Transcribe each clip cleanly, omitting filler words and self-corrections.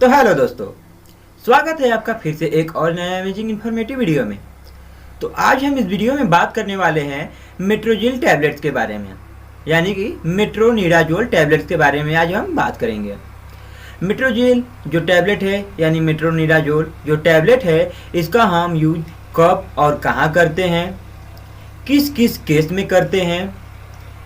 तो हेलो दोस्तों, स्वागत है आपका फिर से एक और नया अमेजिंग इन्फॉर्मेटिव वीडियो में। तो आज हम इस वीडियो में बात करने वाले हैं मेट्रोजिल टैबलेट्स के बारे में, यानी कि मेट्रोनिडाजोल टैबलेट्स के बारे में आज हम बात करेंगे। मेट्रोजिल जो टैबलेट है यानी मेट्रोनिडाजोल जो टैबलेट है, इसका हम यूज कब और कहाँ करते हैं, किस किस केस में करते हैं,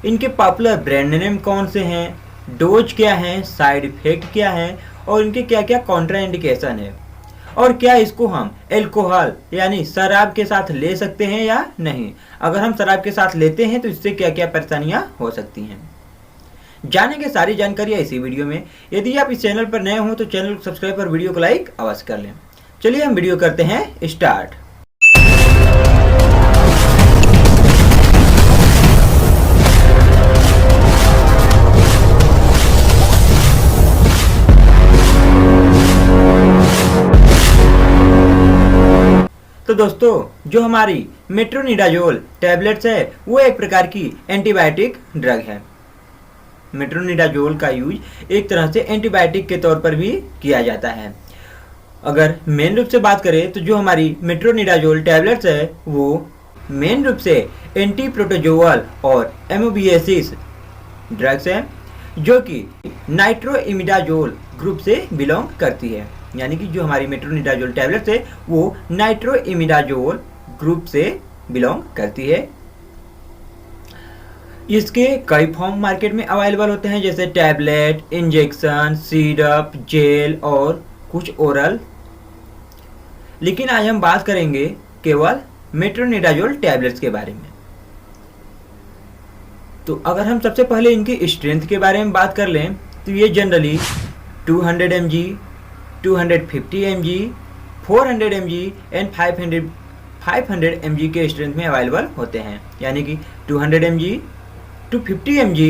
इनके पॉपुलर ब्रांड नेम कौन से हैं, डोज क्या है, साइड इफेक्ट क्या है और इनके क्या क्या कॉन्ट्रा इंडिकेशन है, और क्या इसको हम एल्कोहल यानी शराब के साथ ले सकते हैं या नहीं। अगर हम शराब के साथ लेते हैं तो इससे क्या क्या परेशानियां हो सकती हैं, जानेंगे सारी जानकारियां इसी वीडियो में। यदि आप इस चैनल पर नए हो तो चैनल को सब्सक्राइब और वीडियो को लाइक अवश्य कर लें। चलिए हम वीडियो करते हैं स्टार्ट। तो दोस्तों, जो हमारी मेट्रोनिडाजोल टैबलेट्स है वो एक प्रकार की एंटीबायोटिक ड्रग है। मेट्रोनिडाजोल का यूज एक तरह से एंटीबायोटिक के तौर पर भी किया जाता है। अगर मेन रूप से बात करें तो जो हमारी मेट्रोनिडाजोल टैबलेट्स है वो मेन रूप से एंटी प्रोटोजोअल और एमोबियासिस ड्रग्स है, जो कि नाइट्रोइमिडाजोल ग्रुप से बिलोंग करती है। यानी कि जो हमारी मेट्रोनिडाजोल टैबलेट्स है वो नाइट्रोइमिडाजोल ग्रुप से बिलोंग करती है। इसके कई फॉर्म मार्केट में अवेलेबल होते हैं, जैसे टैबलेट, इंजेक्शन, सिरप, जेल और कुछ ओरल। लेकिन आज हम बात करेंगे केवल मेट्रोनिडाजोल टैबलेट्स के बारे में। तो अगर हम सबसे पहले इनकी स्ट्रेंथ के बारे में बात कर लें तो ये generally 200 mg, 250 mg, 400 mg and 500 mg के स्ट्रेंथ में अवेलेबल होते हैं। यानी कि 200 mg, 250 mg,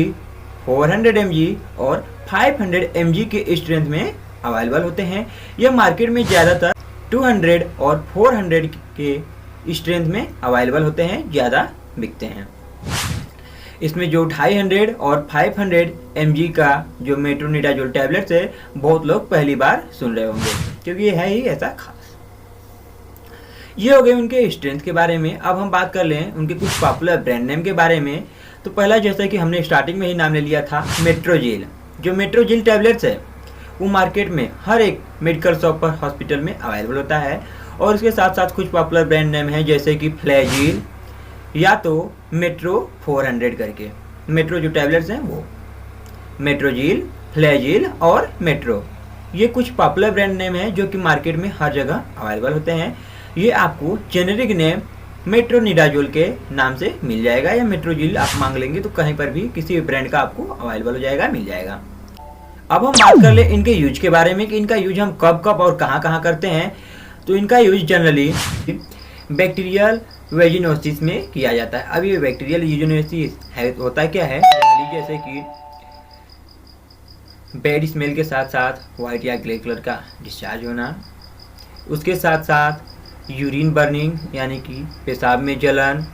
400 mg और 500 mg के स्ट्रेंथ में अवेलेबल होते हैं। यह मार्केट में ज़्यादातर 200 और 400 के स्ट्रेंथ में अवेलेबल होते हैं, ज़्यादा बिकते हैं। इसमें जो 250 और 500 mg का जो मेट्रोनिडाजोल टैबलेट्स है बहुत लोग पहली बार सुन रहे होंगे, क्योंकि ये है ही ऐसा खास। ये हो गए उनके स्ट्रेंथ के बारे में। अब हम बात कर लें उनके कुछ पॉपुलर ब्रांड नेम के बारे में। तो पहला, जैसा कि हमने स्टार्टिंग में ही नाम ले लिया था, मेट्रोजिल। जो मेट्रोजिल टैबलेट्स है वो मार्केट में हर एक मेडिकल शॉप पर, हॉस्पिटल में अवेलेबल होता है। और इसके साथ साथ कुछ पॉपुलर ब्रांड नेम है, जैसे कि फ्लैजिल या तो मेट्रो 400 करके। मेट्रो जो टैबलेट्स हैं वो मेट्रोजिल, फ्लैजिल और मेट्रो, ये कुछ पॉपुलर ब्रांड नेम है जो कि मार्केट में हर जगह अवेलेबल होते हैं। ये आपको जेनेरिक नेम मेट्रोनिडाजोल के नाम से मिल जाएगा, या मेट्रोजिल आप मांग लेंगे तो कहीं पर भी किसी भी ब्रांड का आपको अवेलेबल हो जाएगा, मिल जाएगा। अब हम बात कर ले इनके यूज के बारे में कि इनका यूज हम कब कब और कहाँ कहाँ करते हैं। तो इनका यूज जनरली बैक्टीरियल वेजिनोसिस में किया जाता है। अब ये बैक्टीरियल वेजिनोसिस है, होता क्या है जनरली, जैसे कि बैड स्मेल के साथ साथ वाइट या ग्रे कलर का डिस्चार्ज होना, उसके साथ साथ यूरिन बर्निंग यानी कि पेशाब में जलन,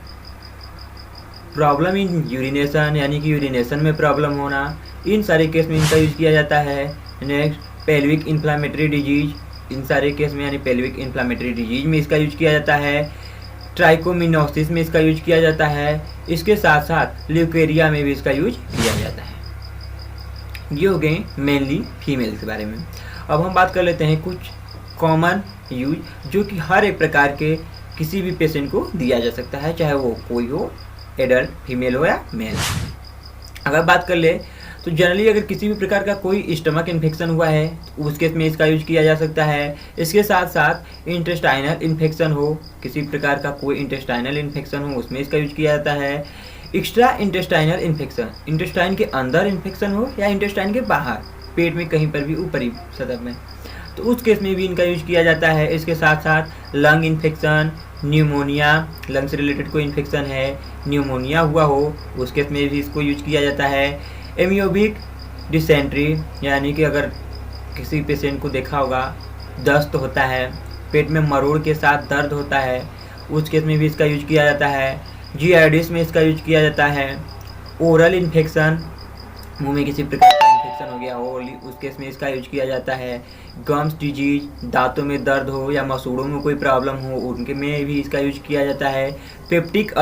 प्रॉब्लम इन यूरिनेशन यानी कि यूरिनेशन में प्रॉब्लम होना, इन सारे केस में इनका यूज किया जाता है। नेक्स्ट, पेल्विक इन्फ्लामेटरी डिजीज, इन सारे केस में यानी पेल्विक इन्फ्लामेटरी डिजीज में इसका यूज किया जाता है। ट्राइकोमिनोसिस में इसका यूज किया जाता है। इसके साथ साथ ल्यूकेरिया में भी इसका यूज किया जाता है। ये हो गए मेनली फीमेल के बारे में। अब हम बात कर लेते हैं कुछ कॉमन यूज जो कि हर एक प्रकार के किसी भी पेशेंट को दिया जा सकता है, चाहे वो कोई हो, एडल्ट फीमेल हो या मेल। अगर बात कर ले तो जनरली अगर किसी भी प्रकार का कोई स्टमक इन्फेक्शन हुआ है तो उस केस में इसका यूज किया जा सकता है। इसके साथ साथ इंटेस्टाइनल इन्फेक्शन हो, किसी प्रकार का कोई इंटेस्टाइनल इन्फेक्शन हो, उसमें इसका यूज किया जाता है। एक्स्ट्रा इंटेस्टाइनल इन्फेक्शन, इंटेस्टाइन के अंदर इन्फेक्शन हो या इंटेस्टाइन के बाहर, पेट में कहीं पर भी ऊपरी सतह में, तो उस केस में भी इनका यूज किया जाता है। इसके साथ साथ लंग इन्फेक्शन, न्यूमोनिया, लंग से रिलेटेड कोई इन्फेक्शन है, न्यूमोनिया हुआ हो, उस केस में भी इसको यूज किया जाता है। एमियोबिक डिसेंट्री यानी कि अगर किसी पेशेंट को देखा होगा दस्त होता है, पेट में मरोड़ के साथ दर्द होता है, उस केस में भी इसका यूज किया जाता है। जीआरडीज में इसका यूज किया जाता है। ओरल इन्फेक्शन, मुंह में किसी प्रकार का इन्फेक्शन हो गया हो, उस केस में इसका यूज किया जाता है। गम्स डिजीज, दांतों में दर्द हो या मसूड़ों में कोई प्रॉब्लम हो, उनके में भी इसका यूज किया जाता है। पेप्टिक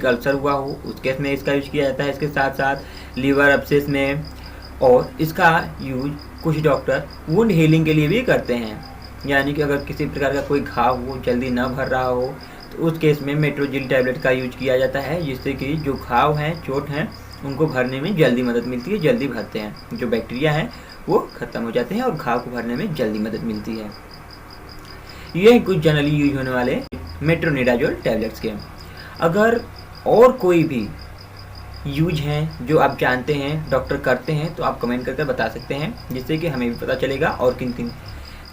अल्सर हुआ हो, उस केस में इसका यूज किया जाता है। इसके साथ साथ लीवर अपसेस में, और इसका यूज कुछ डॉक्टर वुंड हीलिंग के लिए भी करते हैं, यानी कि अगर किसी प्रकार का कोई घाव हो, जल्दी न भर रहा हो, तो उस केस में मेट्रोजिल टैबलेट का यूज किया जाता है, जिससे कि जो घाव हैं, चोट हैं, उनको भरने में जल्दी मदद मिलती है, जल्दी भरते हैं, जो बैक्टीरिया हैं वो ख़त्म हो जाते हैं और घाव को भरने में जल्दी मदद मिलती है। ये कुछ जनरली यूज होने वाले मेट्रोनिडाजोल टैबलेट्स के। अगर और कोई भी यूज हैं जो आप जानते हैं, डॉक्टर करते हैं, तो आप कमेंट करके बता सकते हैं, जिससे कि हमें भी पता चलेगा और किन किन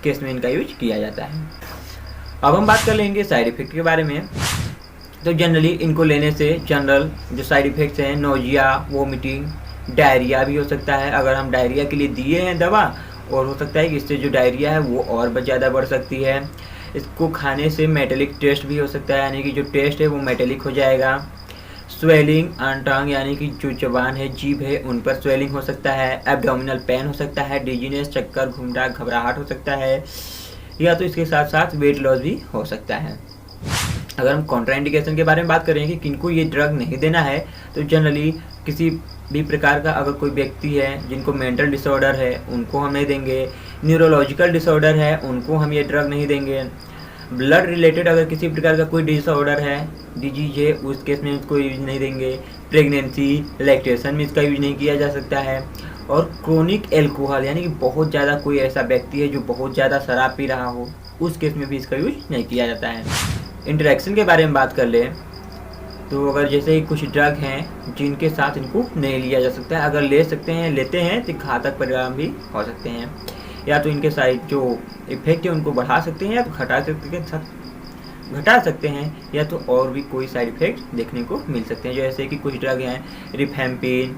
केस में इनका यूज किया जाता है। अब हम बात कर लेंगे साइड इफ़ेक्ट के बारे में। तो जनरली इनको लेने से जनरल जो साइड इफ़ेक्ट्स हैं, नोजिया, वोमिटिंग, डायरिया भी हो सकता है। अगर हम डायरिया के लिए दिए हैं दवा, और हो सकता है कि इससे जो डायरिया है वो और ज़्यादा बढ़ सकती है। इसको खाने से मेटेलिक टेस्ट भी हो सकता है, यानी कि जो टेस्ट है वो मेटेलिक हो जाएगा। स्वेलिंग ऑन टंग, यानी कि जो जबान है, जीभ है, उन पर स्वेलिंग हो सकता है। एब्डोमिनल पेन हो सकता है, डिजीनेस, चक्कर, घुमटा, घबराहट हो सकता है, या तो इसके साथ साथ वेट लॉस भी हो सकता है। अगर हम कॉन्ट्राइंडिकेशन के बारे में बात करें कि किनको ये ड्रग नहीं देना है, तो जनरली किसी भी प्रकार का अगर कोई व्यक्ति है जिनको मेंटल डिसऑर्डर है, उनको हम नहीं देंगे। न्यूरोलॉजिकल डिसऑर्डर है, उनको हम ये ड्रग नहीं देंगे। ब्लड रिलेटेड अगर किसी प्रकार का कोई डिसऑर्डर है, डिजीज है, उस केस में इसको यूज नहीं देंगे। प्रेगनेंसी, लैक्टेशन में इसका यूज नहीं किया जा सकता है। और क्रोनिक एल्कोहल, यानी कि बहुत ज़्यादा कोई ऐसा व्यक्ति है जो बहुत ज़्यादा शराब पी रहा हो, उस केस में भी इसका यूज नहीं किया जाता है। इंटरेक्शन के बारे में बात कर लें, तो अगर जैसे ही कुछ ड्रग हैं जिनके साथ इनको नहीं लिया जा सकता है, अगर लेते हैं तो घातक परिणाम भी हो सकते हैं। या तो इनके साइड जो इफेक्ट है उनको बढ़ा सकते हैं, या तो घटा सकते हैं, या तो और भी कोई साइड इफेक्ट देखने को मिल सकते हैं। जैसे कि कुछ ड्रग हैं रिफेम्पिन,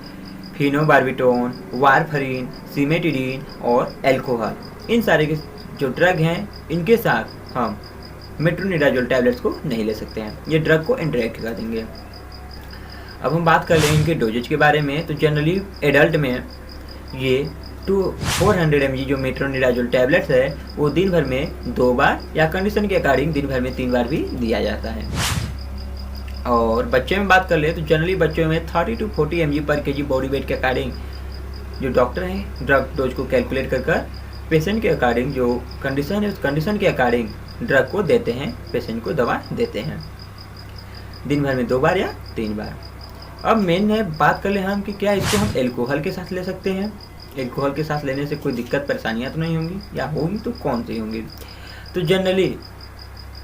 फिनोबार्बिटोन, वारफरीन, सिमेटिडीन और एल्कोहल। इन सारे के जो ड्रग हैं, इनके साथ हम मेट्रोनिडाजोल टैबलेट्स को नहीं ले सकते हैं, ये ड्रग को इंटरेक्ट कर देंगे। अब हम बात कर लें इनके डोजेज के बारे में। तो जनरली एडल्ट में ये 400 mg जो मेट्रोनिडाजोल टैबलेट्स है, वो दिन भर में 2 बार या कंडीशन के अकॉर्डिंग दिन भर में 3 बार भी दिया जाता है। और बच्चे में बात कर ले, तो जनरली बच्चों में 30 to 40 mg पर kg बॉडी वेट के अकॉर्डिंग जो डॉक्टर हैं ड्रग डोज को कैलकुलेट कर पेशेंट के अकॉर्डिंग जो कंडीशन है, उस कंडीशन के अकॉर्डिंग ड्रग को देते हैं, पेशेंट को दवा देते हैं, दिन भर में 2 बार या 3 बार। अब मेन है बात कर ले हम कि क्या इसको हम एल्कोहल के साथ ले सकते हैं। एल्कोहल के साथ लेने से कोई दिक्कत परेशानियाँ तो नहीं होंगी, या होंगी तो कौन सी होंगी। तो जनरली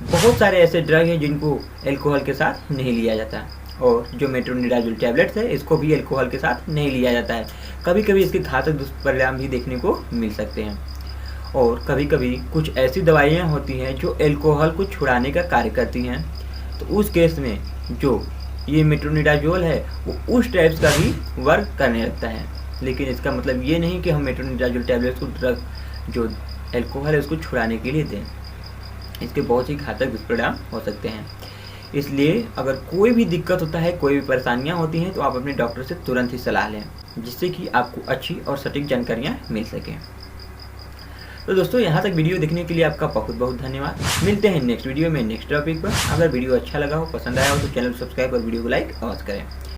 बहुत सारे ऐसे ड्रग हैं जिनको एल्कोहल के साथ नहीं लिया जाता, और जो मेट्रोनिडाजोल टैबलेट्स है इसको भी एल्कोहल के साथ नहीं लिया जाता है। कभी कभी इसके घातक दुष्परिणाम भी देखने को मिल सकते हैं। और कभी कभी कुछ ऐसी दवाइयाँ होती हैं जो एल्कोहल को छुड़ाने का कार्य करती हैं, तो उस केस में जो ये मेट्रोनिडाजोल है वो उस टाइप्स का भी वर्क करने लगता है। लेकिन इसका मतलब ये नहीं कि हम मेट्रोनिडाजोल टैबलेट्स को ड्रग जो एल्कोहल है उसको छुड़ाने के लिए दें, इसके बहुत ही घातक दुष्परिणाम हो सकते हैं। इसलिए अगर कोई भी दिक्कत होता है, कोई भी परेशानियां होती हैं, तो आप अपने डॉक्टर से तुरंत ही सलाह लें, जिससे कि आपको अच्छी और सटीक जानकारियां मिल सकें। तो दोस्तों, यहाँ तक वीडियो देखने के लिए आपका बहुत बहुत धन्यवाद। मिलते हैं नेक्स्ट वीडियो में नेक्स्ट टॉपिक पर। अगर वीडियो अच्छा लगा हो, पसंद आया हो, तो चैनल सब्सक्राइब और वीडियो को लाइक अवश्य करें।